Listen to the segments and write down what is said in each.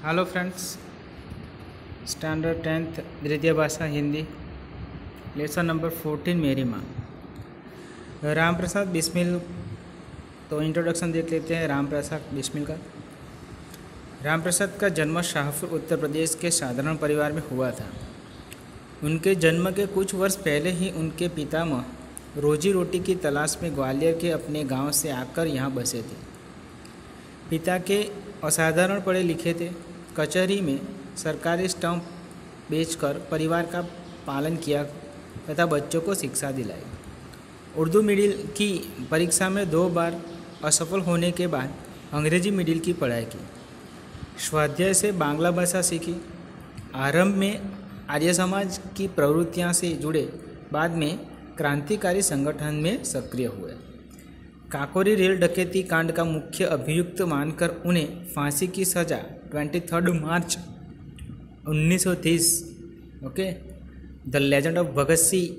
Hello friends, standard 10th द्वितीय भाषा Hindi lesson number 14 मेरी माँ। राम प्रसाद बिस्मिल। तो इंट्रोडक्शन देख लेते हैं राम प्रसाद बिस्मिल का। राम प्रसाद का जन्म शाहपुर उत्तर प्रदेश के साधारण परिवार में हुआ था। उनके जन्म के कुछ वर्ष पहले ही उनके पितामह रोजी रोटी की तलाश में ग्वालियर के अपने गांव से आकर यहाँ बसे थे। पिता के असाधारण पढ़े लिखे थे। कचहरी में सरकारी स्टाम्प बेचकर परिवार का पालन किया तथा बच्चों को शिक्षा दिलाई। उर्दू मिडिल की परीक्षा में 2 बार असफल होने के बाद अंग्रेजी मिडिल की पढ़ाई की। स्वाध्याय से बांग्ला भाषा सीखी। आरंभ में आर्य समाज की प्रवृत्तियां से जुड़े, बाद में क्रांतिकारी संगठन में सक्रिय हुए। काकोरी रेल डकैती कांड का मुख्य अभियुक्त मानकर उन्हें फांसी की सजा 23 मार्च 1930 the legend of Bhagat Singh,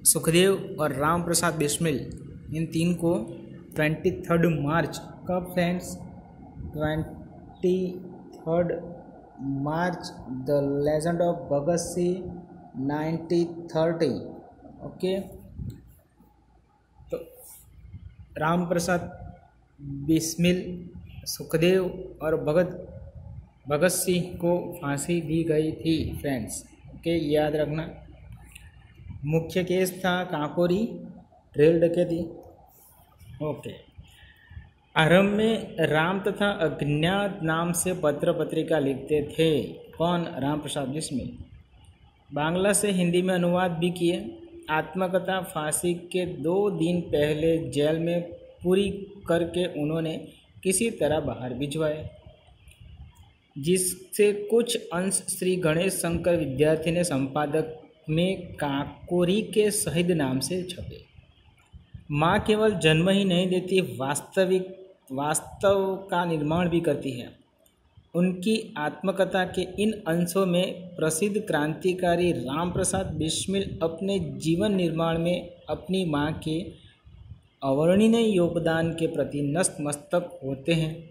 Sukhdev और राम प्रसाद बिस्मिल, इन 3 को 23 मार्च कब friends 23 March the legend of Bhagat Singh 1930। तो राम प्रसाद बिस्मिल, सुखदेव और भगत सिंह को फांसी दी गई थी फ्रेंड्स। याद रखना। मुख्य केस था काकोरी रेल डकैती। आरंभ में राम तथा अज्ञात नाम से पत्र पत्रिका लिखते थे। कौन? राम प्रसाद बिस्मिल। बांग्ला से हिंदी में अनुवाद भी किए। आत्मकथा फांसी के 2 दिन पहले जेल में पूरी करके उन्होंने किसी तरह बाहर भिजवाए, जिससे कुछ अंश श्री गणेश शंकर विद्यार्थी ने संपादक में काकोरी के शहीद नाम से छपे। माँ केवल जन्म ही नहीं देती, वास्तव का निर्माण भी करती है। उनकी आत्मकथा के इन अंशों में प्रसिद्ध क्रांतिकारी राम प्रसाद बिस्मिल अपने जीवन निर्माण में अपनी मां के अवर्णनीय योगदान के प्रति नतमस्तक होते हैं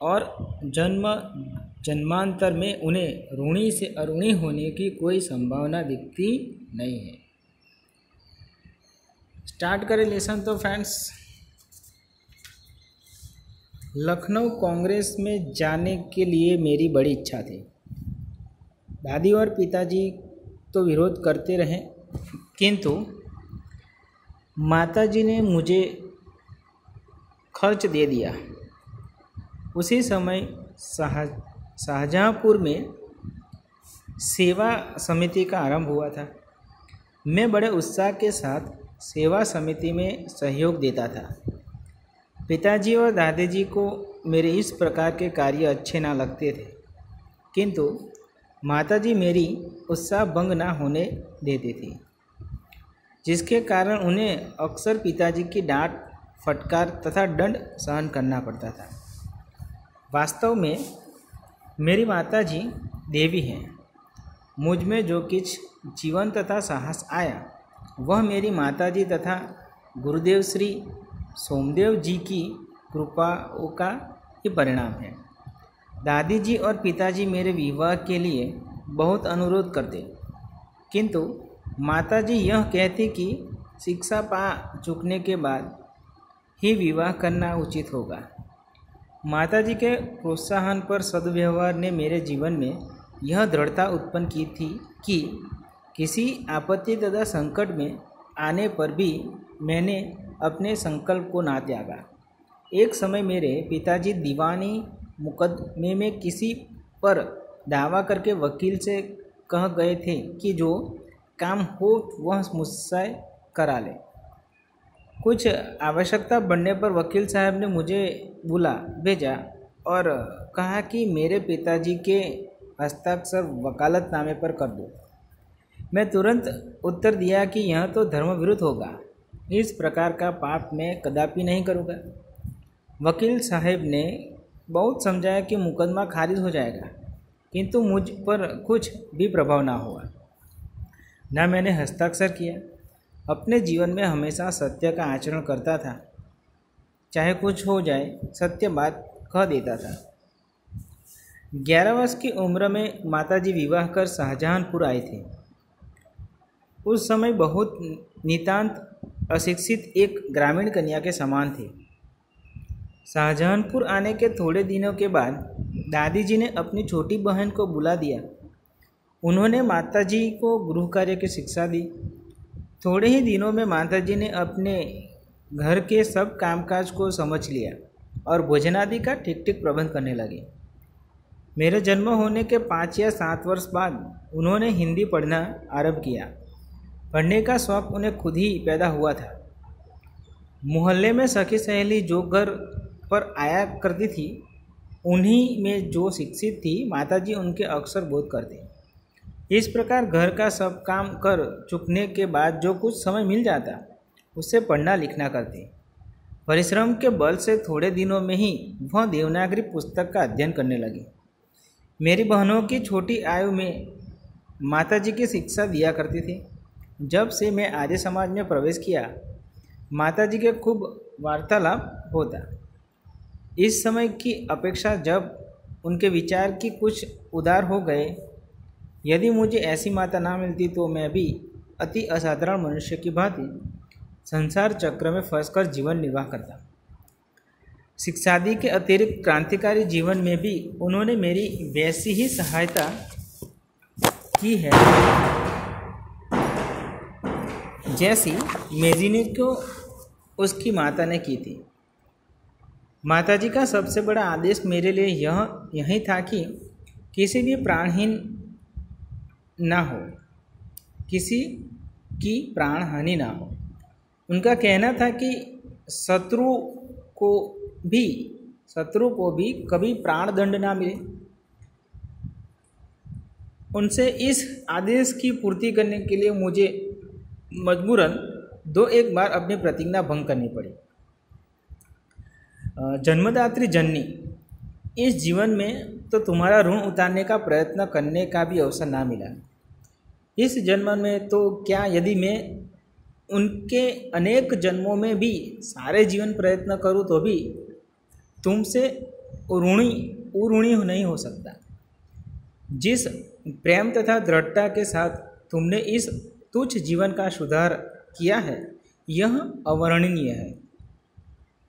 और जन्मांतर में उन्हें ऋणी से अऋणी होने की कोई संभावना दिखती नहीं है। स्टार्ट करें लेसन। तो फ्रेंड्स, लखनऊ कांग्रेस में जाने के लिए मेरी बड़ी इच्छा थी। दादी और पिताजी तो विरोध करते रहे, किंतु माताजी ने मुझे खर्च दे दिया। उसी समय शाहजहांपुर में सेवा समिति का आरंभ हुआ था। मैं बड़े उत्साह के साथ सेवा समिति में सहयोग देता था। पिताजी और दादाजी को मेरे इस प्रकार के कार्य अच्छे ना लगते थे, किंतु माताजी मेरी उत्साह भंग ना होने देती थी, जिसके कारण उन्हें अक्सर पिताजी की डांट, फटकार तथा दंड सहन करना पड़ता था। वास्तव में मेरी माताजी देवी हैं। मुझ में जो कुछ जीवन तथा साहस आया, वह मेरी माताजी तथा गुरुदेव श्री सोमदेव जी की कृपाओं का ही परिणाम है। दादी जी और पिताजी मेरे विवाह के लिए बहुत अनुरोध करते, किंतु माताजी यह कहती कि शिक्षा पा चुकने के बाद ही विवाह करना उचित होगा। माताजी के प्रोत्साहन पर सद्व्यवहार ने मेरे जीवन में यह दृढ़ता उत्पन्न की थी कि किसी आपत्ति तथा संकट में आने पर भी मैंने अपने संकल्प को ना त्यागा। एक समय मेरे पिताजी दीवानी मुकदमे में किसी पर दावा करके वकील से कह गए थे कि जो काम हो वह मुझसे करा ले। कुछ आवश्यकता बढ़ने पर वकील साहब ने मुझे भेजा और कहा कि मेरे पिताजी के हस्ताक्षर वकालतनामे पर कर दो। मैं तुरंत उत्तर दिया कि यह तो धर्म विरुद्ध होगा। इस प्रकार का पाप मैं कदापि नहीं करूँगा। वकील साहब ने बहुत समझाया कि मुकदमा खारिज हो जाएगा, किंतु मुझ पर कुछ भी प्रभाव ना हुआ। ना मैंने हस्ताक्षर किया। अपने जीवन में हमेशा सत्य का आचरण करता था। चाहे कुछ हो जाए, सत्य बात कह देता था। 11 वर्ष की उम्र में माताजी विवाह कर शाहजहानपुर आए थे। उस समय बहुत नितांत अशिक्षित एक ग्रामीण कन्या के समान थे। शाहजहानपुर आने के थोड़े दिनों के बाद दादी जी ने अपनी छोटी बहन को बुला दिया। उन्होंने माताजी को गृह कार्य की शिक्षा दी। थोड़े ही दिनों में माताजी ने अपने घर के सब कामकाज को समझ लिया और भोजन आदि का ठीक ठीक प्रबंध करने लगे। मेरे जन्म होने के 5 या 7 वर्ष बाद उन्होंने हिंदी पढ़ना आरंभ किया। पढ़ने का शौक़ उन्हें खुद ही पैदा हुआ था। मोहल्ले में सखी सहेली जो घर पर आया करती थी, उन्हीं में जो शिक्षित थी, माताजी उनके अक्सर बोध करते। इस प्रकार घर का सब काम कर चुकने के बाद जो कुछ समय मिल जाता, उससे पढ़ना लिखना करते। परिश्रम के बल से थोड़े दिनों में ही वह देवनागरी पुस्तक का अध्ययन करने लगी। मेरी बहनों की छोटी आयु में माताजी की शिक्षा दिया करती थी। जब से मैं आर्य समाज में प्रवेश किया, माताजी के खूब वार्तालाप होता। इस समय की अपेक्षा जब उनके विचार की कुछ उदार हो गए। यदि मुझे ऐसी माता ना मिलती तो मैं भी अति असाधारण मनुष्य की भांति संसार चक्र में फंसकर जीवन निर्वाह करता। शिक्षादि के अतिरिक्त क्रांतिकारी जीवन में भी उन्होंने मेरी वैसी ही सहायता की है जैसी मेजिनी को उसकी माता ने की थी। माताजी का सबसे बड़ा आदेश मेरे लिए यही था कि किसी भी प्राणहीन ना हो, किसी की प्राण हानि ना हो। उनका कहना था कि शत्रु को भी कभी प्राण दंड ना मिले। उनसे इस आदेश की पूर्ति करने के लिए मुझे मजबूरन 2-1 बार अपनी प्रतिज्ञा भंग करनी पड़ी। जन्मदात्री जननी, इस जीवन में तो तुम्हारा ऋण उतारने का प्रयत्न करने का भी अवसर ना मिला। इस जन्म में तो क्या, यदि मैं उनके अनेक जन्मों में भी सारे जीवन प्रयत्न करूं तो भी तुमसे ऋणी नहीं हो सकता। जिस प्रेम तथा दृढ़ता के साथ तुमने इस तुच्छ जीवन का सुधार किया है, यह अवर्णनीय है।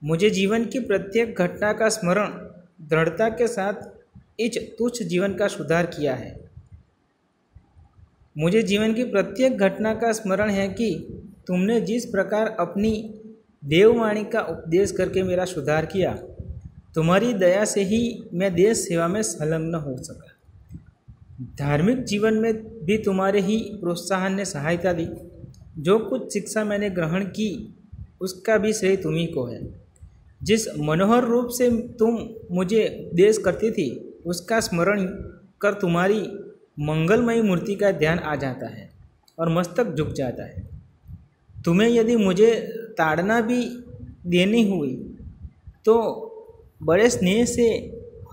मुझे जीवन की प्रत्येक घटना का स्मरण दृढ़ता के साथ इस तुच्छ जीवन का सुधार किया है। मुझे जीवन की प्रत्येक घटना का स्मरण है कि तुमने जिस प्रकार अपनी देववाणी का उपदेश करके मेरा सुधार किया, तुम्हारी दया से ही मैं देश सेवा में संलग्न हो सका। धार्मिक जीवन में भी तुम्हारे ही प्रोत्साहन ने सहायता दी। जो कुछ शिक्षा मैंने ग्रहण की, उसका भी श्रेय तुम्ही को है। जिस मनोहर रूप से तुम मुझे उपदेश करती थी, उसका स्मरण कर तुम्हारी मंगलमयी मूर्ति का ध्यान आ जाता है और मस्तक झुक जाता है। तुम्हें यदि मुझे ताड़ना भी देनी हुई तो बड़े स्नेह से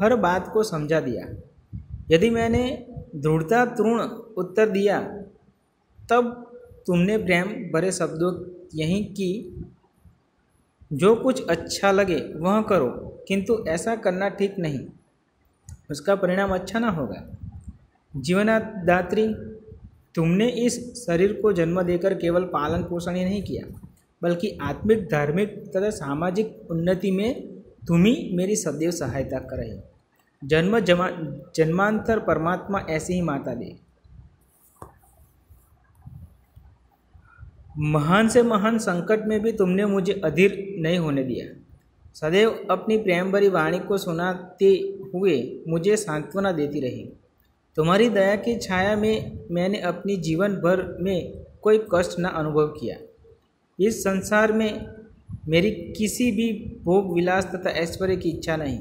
हर बात को समझा दिया। यदि मैंने दृढ़तापूर्ण उत्तर दिया, तब तुमने प्रेम भरे शब्दों यही कि जो कुछ अच्छा लगे वह करो, किंतु ऐसा करना ठीक नहीं, उसका परिणाम अच्छा ना होगा। जीवनदात्री, तुमने इस शरीर को जन्म देकर केवल पालन पोषण ही नहीं किया, बल्कि आत्मिक, धार्मिक तथा सामाजिक उन्नति में तुम ही मेरी सदैव सहायता कर रहे। जन्मांतर परमात्मा ऐसी ही माता दे। महान से महान संकट में भी तुमने मुझे अधीर नहीं होने दिया। सदैव अपनी प्रेम भरी वाणी को सुनाते हुए मुझे सांत्वना देती रही। तुम्हारी दया की छाया में मैंने अपनी जीवन भर में कोई कष्ट न अनुभव किया। इस संसार में मेरी किसी भी भोग विलास तथा ऐश्वर्य की इच्छा नहीं।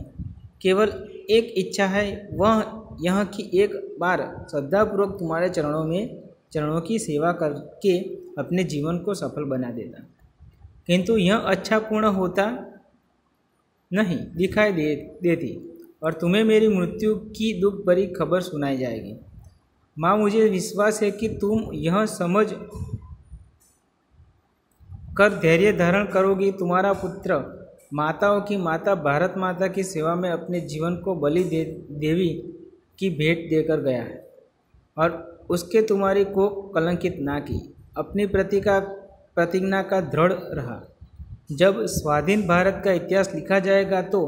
केवल एक इच्छा है, वह यह कि एक बार श्रद्धापूर्वक तुम्हारे चरणों की सेवा करके अपने जीवन को सफल बना देता। किंतु यह अच्छा पूर्ण होता नहीं दिखाई देती और तुम्हें मेरी मृत्यु की दुख भरी खबर सुनाई जाएगी। माँ, मुझे विश्वास है कि तुम यह समझ कर धैर्य धारण करोगी। तुम्हारा पुत्र, माताओं की माता, भारत माता की सेवा में अपने जीवन को बलि देवी की भेंट देकर गया है और उसके तुम्हारी को कलंकित ना की, अपनी प्रतिज्ञा का दृढ़ रहा। जब स्वाधीन भारत का इतिहास लिखा जाएगा तो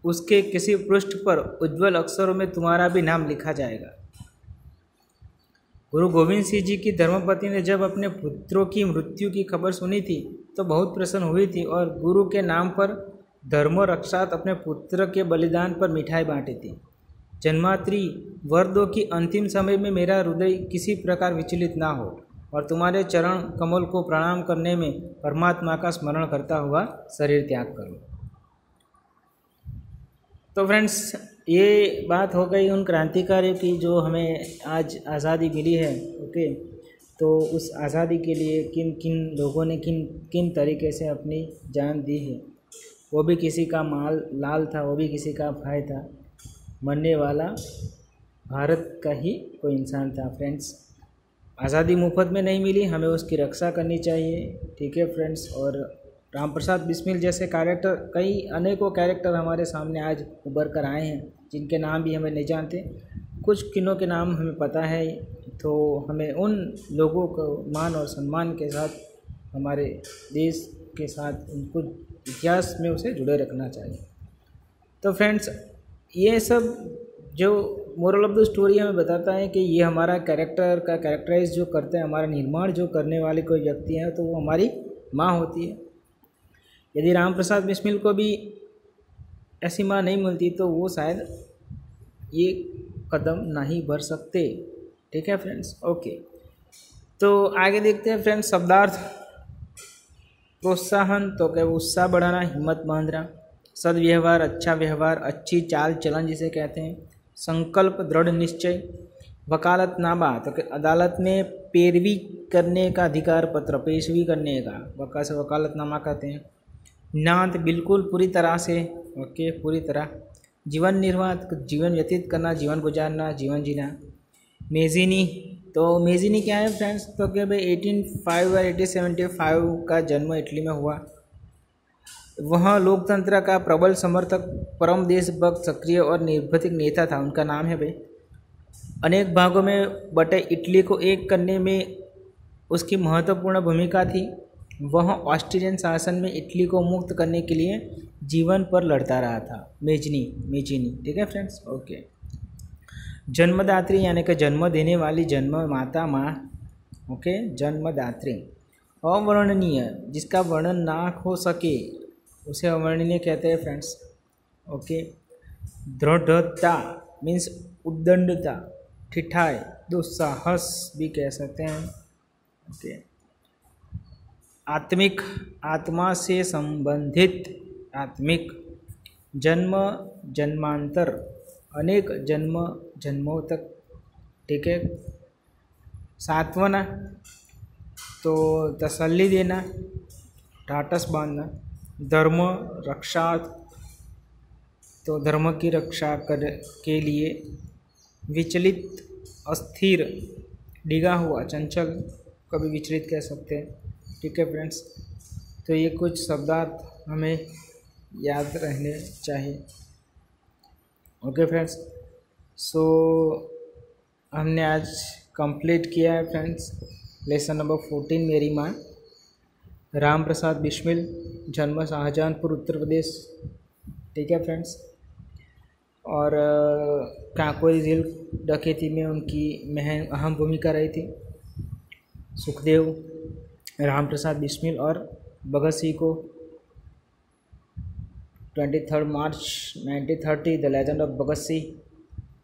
उसके किसी पृष्ठ पर उज्जवल अक्षरों में तुम्हारा भी नाम लिखा जाएगा। गुरु गोविंद सिंह जी की धर्मपत्नी ने जब अपने पुत्रों की मृत्यु की खबर सुनी थी तो बहुत प्रसन्न हुई थी और गुरु के नाम पर धर्म रक्षार्थ अपने पुत्र के बलिदान पर मिठाई बांटी थी। जन्मात्री वर दो कि अंतिम समय में मेरा हृदय किसी प्रकार विचलित ना हो और तुम्हारे चरण कमल को प्रणाम करने में परमात्मा का स्मरण करता हुआ शरीर त्याग करूं। तो फ्रेंड्स, ये बात हो गई उन क्रांतिकारियों की जो हमें आज आज़ादी मिली है। ओके, तो उस आज़ादी के लिए किन किन लोगों ने किन किन तरीके से अपनी जान दी है। वो भी किसी का माल लाल था, वो भी किसी का भाई था, मरने वाला भारत का ही कोई इंसान था। फ्रेंड्स, आज़ादी मुफ्त में नहीं मिली, हमें उसकी रक्षा करनी चाहिए। ठीक है फ्रेंड्स, और राम प्रसाद बिस्मिल जैसे कैरेक्टर, कई अनेकों कैरेक्टर हमारे सामने आज उभर कर आए हैं जिनके नाम भी हमें नहीं जानते। कुछ किन्हों के नाम हमें पता है, तो हमें उन लोगों को मान और सम्मान के साथ हमारे देश के साथ उनको इतिहास में उसे जुड़े रखना चाहिए। तो फ्रेंड्स, ये सब जो मोरल ऑफ द स्टोरी हमें बताता है कि ये हमारा कैरेक्टर का कैरेक्टराइज जो करते हैं, हमारा निर्माण जो करने वाले कोई व्यक्ति हैं तो वो हमारी माँ होती है। यदि राम प्रसाद बिस्मिल को भी ऐसी माँ नहीं मिलती तो वो शायद ये कदम नहीं बढ़ सकते। ठीक है फ्रेंड्स, ओके, तो आगे देखते हैं फ्रेंड्स। शब्दार्थ: प्रोत्साहन तो क्या उत्साह बढ़ाना, हिम्मत बांधना। सदव्यवहार, अच्छा व्यवहार, अच्छी चाल चलन जिसे कहते हैं। संकल्प, दृढ़ निश्चय। वकालतनामा तो अदालत में पैरवी करने का अधिकार पत्र, पेशवी करने का वकालतनामा कहते हैं। नात, बिल्कुल पूरी तरह से, ओके, पूरी तरह। जीवन निर्वाह, जीवन व्यतीत करना, जीवन गुजारना, जीवन जीना। मेजिनी, तो मेजिनी क्या है फ्रेंड्स, तो क्या भाई 1805 और 1875 का जन्म इटली में हुआ। वह लोकतंत्र का प्रबल समर्थक, परम देशभक्त, सक्रिय और निर्भीक नेता था। उनका नाम है भाई। अनेक भागों में बटे इटली को एक करने में उसकी महत्वपूर्ण भूमिका थी। वह ऑस्ट्रियन शासन में इटली को मुक्त करने के लिए जीवन पर लड़ता रहा था। मेजिनी, ठीक है फ्रेंड्स, ओके। जन्मदात्री यानी कि जन्म देने वाली, जन्म माता, माँ, ओके, जन्मदात्री। अवर्णनीय, जिसका वर्णन ना हो सके उसे अवर्णनीय कहते हैं फ्रेंड्स, ओके। दृढ़ता मीन्स उद्दंडता, ठिठाई, दुस्साहस भी कह सकते हैं, ओके। आत्मिक, आत्मा से संबंधित, आत्मिक। जन्म, जन्मांतर, अनेक जन्मों तक, ठीक है। सांत्वना तो तसल्ली देना, ढाढ़स बांधना। धर्म, रक्षा तो धर्म की रक्षा कर के लिए। विचलित, अस्थिर, डिगा हुआ, चंचल, कभी विचलित कह सकते हैं, ठीक है फ्रेंड्स। तो ये कुछ शब्दार्थ हमें याद रहने चाहिए, ओके फ्रेंड्स। सो हमने आज कंप्लीट किया है फ्रेंड्स लेसन नंबर 14, मेरी माँ। राम प्रसाद बिस्मिल, जन्म शाहजहानपुर, उत्तर प्रदेश, ठीक है फ्रेंड्स। और काकोरी जेल डकैती में उनकी अहम भूमिका रही थी। सुखदेव, राम प्रसाद बिस्मिल और भगत सिंह को 23 मार्च 1930 the legend of Bhagat Singh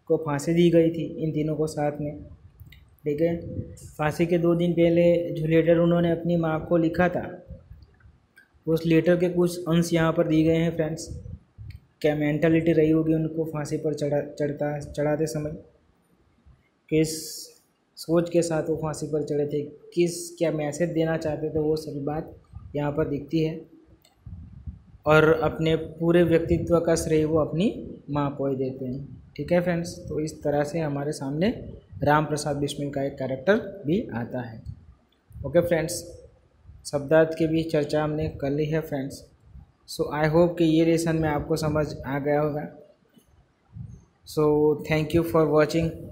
को फांसी दी गई थी, इन तीनों को साथ में, ठीक है। फांसी के 2 दिन पहले जो लेटर उन्होंने अपनी माँ को लिखा था, उस लेटर के कुछ अंश यहाँ पर दिए गए हैं फ्रेंड्स। क्या मेंटालिटी रही होगी उनको फांसी पर चढ़ाते समय, किस सोच के साथ वो फांसी पर चढ़े थे, क्या मैसेज देना चाहते थे, वो सभी बात यहाँ पर दिखती है। और अपने पूरे व्यक्तित्व का श्रेय वो अपनी माँ को ही देते हैं, ठीक है फ्रेंड्स। तो इस तरह से हमारे सामने राम प्रसाद बिस्मिल का एक कैरेक्टर भी आता है, ओके फ्रेंड्स। शब्दार्थ की भी चर्चा हमने कर ली है फ्रेंड्स। सो आई होप कि ये लेसन में आपको समझ आ गया होगा। So thank you for watching.